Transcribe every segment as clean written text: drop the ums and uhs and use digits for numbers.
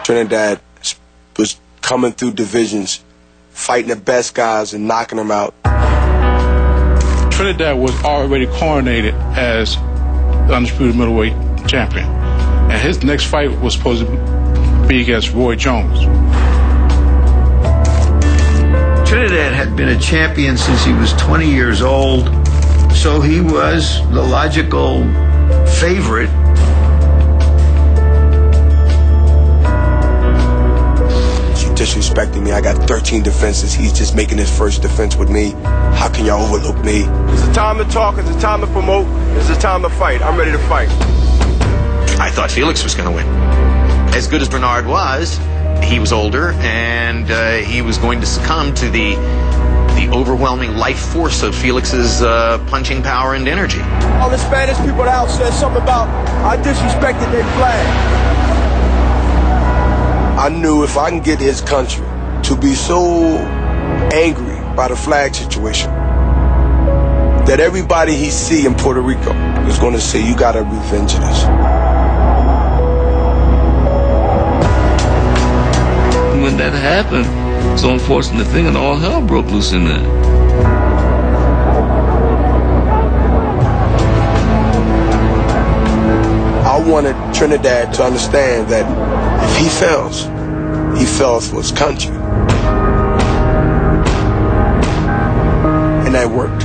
Trinidad was coming through divisions, fighting the best guys and knocking them out. Trinidad was already coronated as the undisputed middleweight champion, and his next fight was supposed to be against Roy Jones. Trinidad had been a champion since he was 20 years old, so he was the logical favorite. Disrespecting me. I got 13 defenses. He's just making his first defense with me. How can y'all overlook me? It's a time to talk. It's a time to promote. It's a time to fight. I'm ready to fight. I thought Felix was going to win. As good as Bernard was, he was older, and he was going to succumb to the overwhelming life force of Felix's punching power and energy. All the Spanish people in the house said something about I disrespected their flag. I knew if I can get his country to be so angry by the flag situation that everybody he see in Puerto Rico is going to say, you got to revenge this. When that happened, it's an unfortunate thing, and all hell broke loose in there. I wanted Trinidad to understand that if he fails for his country. And that worked.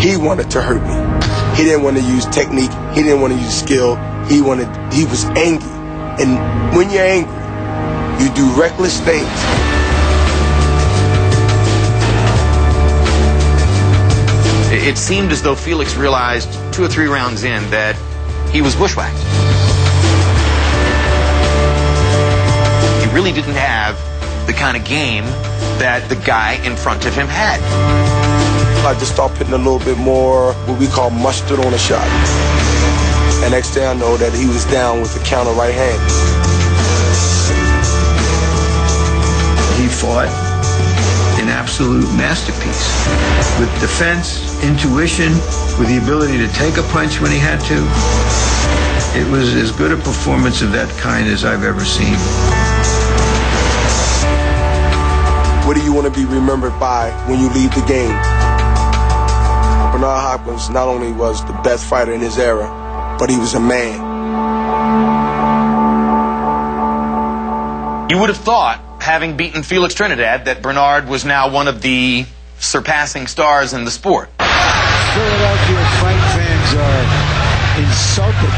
He wanted to hurt me. He didn't want to use technique. He didn't want to use skill. He was angry. And when you're angry, you do reckless things. It seemed as though Felix realized 2 or 3 rounds in that he was bushwhacked. He really didn't have the kind of game that the guy in front of him had. I just started putting a little bit more what we call mustard on a shot. And next thing I know that he was down with the counter right hand. He fought an absolute masterpiece with defense, intuition, with the ability to take a punch when he had to. It was as good a performance of that kind as I've ever seen. What do you want to be remembered by when you leave the game? Bernard Hopkins not only was the best fighter in his era, but he was a man. You would have thought, having beaten Felix Trinidad, that Bernard was now one of the surpassing stars in the sport. Philadelphia fight fans are insulted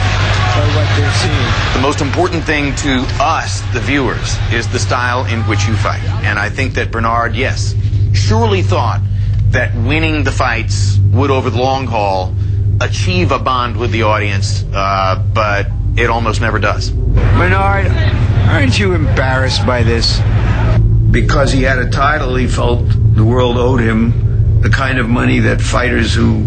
by what they're seeing. The most important thing to us, the viewers, is the style in which you fight. And I think that Bernard, yes, surely thought that winning the fights would, over the long haul, achieve a bond with the audience, but it almost never does. Bernard, aren't you embarrassed by this? Because he had a title, he felt the world owed him the kind of money that fighters who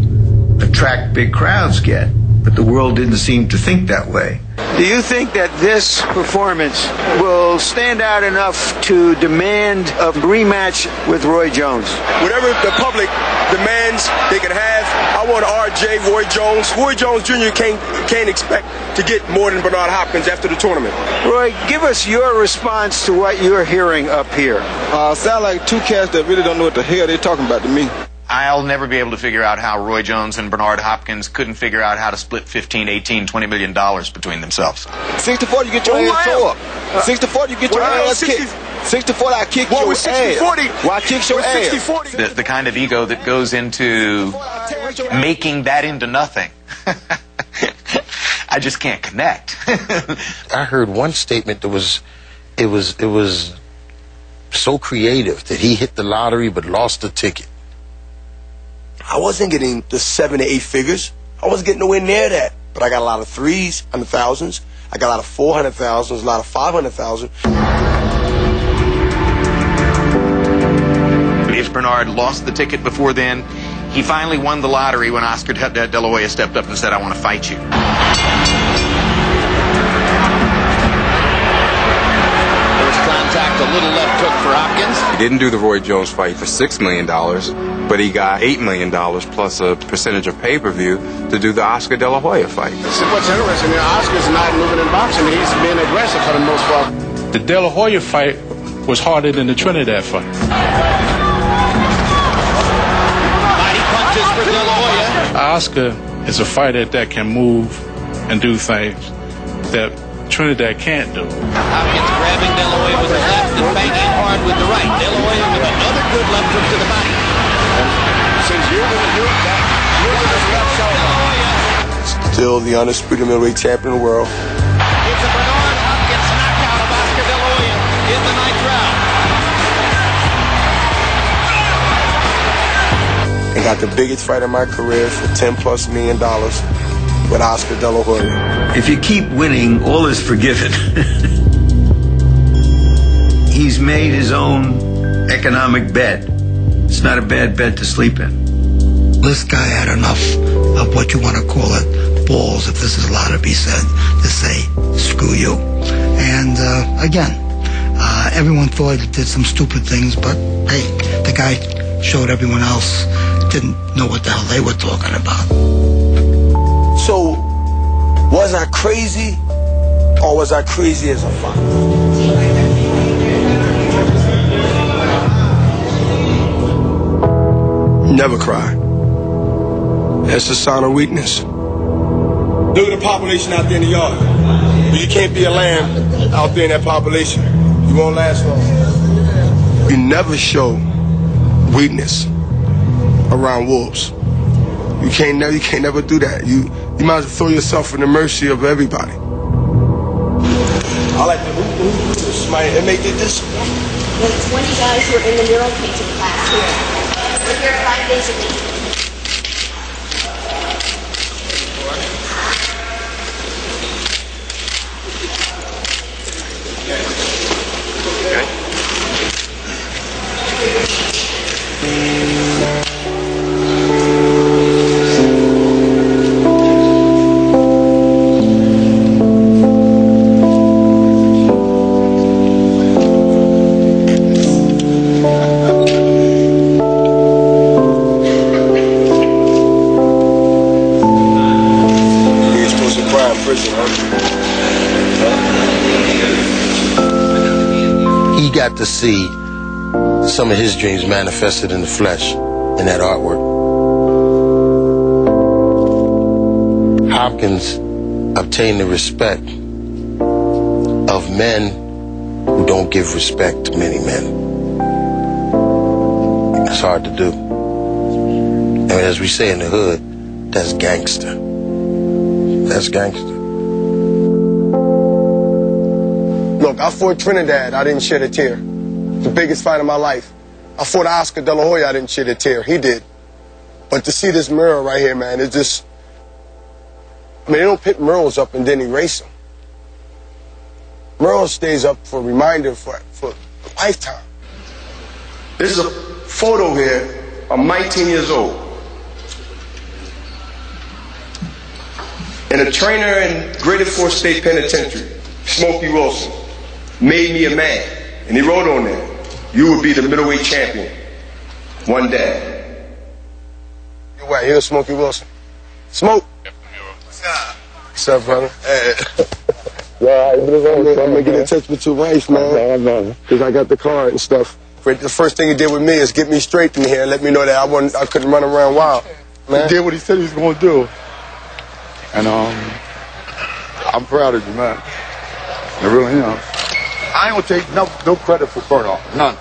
attract big crowds get. But the world didn't seem to think that way. Do you think that this performance will stand out enough to demand a rematch with Roy Jones? Whatever the public demands, they can have. I want RJ, Roy Jones. Roy Jones Jr. can't expect to get more than Bernard Hopkins after the tournament. Roy, give us your response to what you're hearing up here. Sound like two cats that really don't know what the hell they're talking about to me. I'll never be able to figure out how Roy Jones and Bernard Hopkins couldn't figure out how to split $15, $18, $20 million between themselves. 60-40, you get your ass tore up. 60-40, you get your ass kicked. 60-40, I kick your ass. Well, I kick your ass. The kind of ego that goes into making that into nothing. I just can't connect. I heard one statement that was so creative that he hit the lottery but lost the ticket. I wasn't getting the 7 to 8 figures. I wasn't getting nowhere near that. But I got a lot of 3s, 100,000s. I got a lot of 400,000s, a lot of 500,000. If Bernard lost the ticket before then, he finally won the lottery when Oscar De La Hoya stepped up and said, I want to fight you. Contact, a little left hook for Hopkins. He didn't do the Roy Jones fight for $6 million, but he got $8 million plus a percentage of pay-per-view to do the Oscar De La Hoya fight. What's interesting, Oscar's not moving in boxing. He's being aggressive for the most part. The De La Hoya fight was harder than the Trinidad fight. Mighty punches for De La Hoya. Oscar is a fighter that can move and do things that Trinidad can't do. Hopkins grabbing De La Hoya with the left and banging hard with the right. De La Hoya with another good left hook to the body. Says you're going to do that. You're going to stop showing. Still the undisputed middleweight champion of the world. It's a Bernard Hopkins knockout of Oscar De La Hoya in the 9th round. And got the biggest fight of my career for $10+ million with Oscar De La Hoya. If you keep winning, all is forgiven. He's made his own economic bet. It's not a bad bed to sleep in. This guy had enough of what you want to call it, balls, if this is allowed to be said, to say, screw you. And again, everyone thought he did some stupid things, but hey, the guy showed everyone else didn't know what the hell they were talking about. So, was I crazy, or was I crazy as a fighter? Never cry. That's a sign of weakness. Look at the population out there in the yard. You can't be a lamb out there in that population. You won't last long. You never show weakness around wolves. You can't never do that. You might as well throw yourself in the mercy of everybody. I like the who somebody that make it this. There's 20 guys who are in the mural painting class here. We're here 5 days a week. He got to see some of his dreams manifested in the flesh in that artwork. Hopkins obtained the respect of men who don't give respect to many men. It's hard to do. And as we say in the hood, that's gangster. That's gangster. Look, I fought Trinidad, I didn't shed a tear. The biggest fight of my life. I fought Oscar De La Hoya, I didn't shed a tear. He did. But to see this mural right here, man, it's just... I mean, they don't pick murals up and then erase them. Mural stays up for a reminder for a lifetime. This is a photo here. I'm 19 years old. And a trainer in Greater Fort State Penitentiary, Smokey Wilson, made me a man. And he wrote on there, you will be the middleweight champion one day. You're right, here's Smokey Wilson. Smoke. What's up? What's up, brother? Yeah, I'm gonna get in touch with your wife, man. Because I got the card and stuff. The first thing he did with me is get me straight in here and let me know that I couldn't run around wild. Man. He did what he said he was going to do. And I'm proud of you, man. I really am. I ain't going to take no credit for Bernard, none.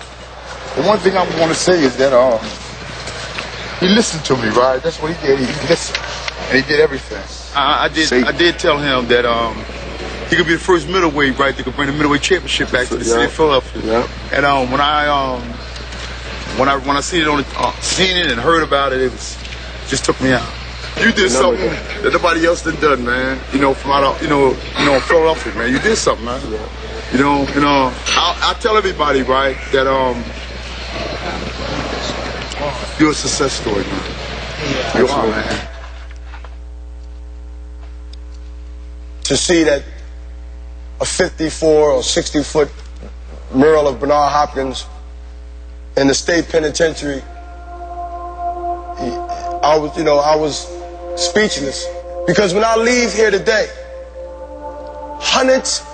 The one thing I want to say is that he listened to me, right? That's what he did. He listened, and he did everything. I did tell him that he could be the first middleweight, right? That could bring the middleweight championship back to the city of Philadelphia. Yeah. And when I seen it and heard about it, just took me out. You did something that nobody else done, man. From out of, Philadelphia, man. You did something, man. Yeah. I tell everybody, right, that you're a success story, man. Yeah, you are, man. To see that a 54 or 60-foot mural of Bernard Hopkins in the state penitentiary, I was speechless. Because when I leave here today, hundreds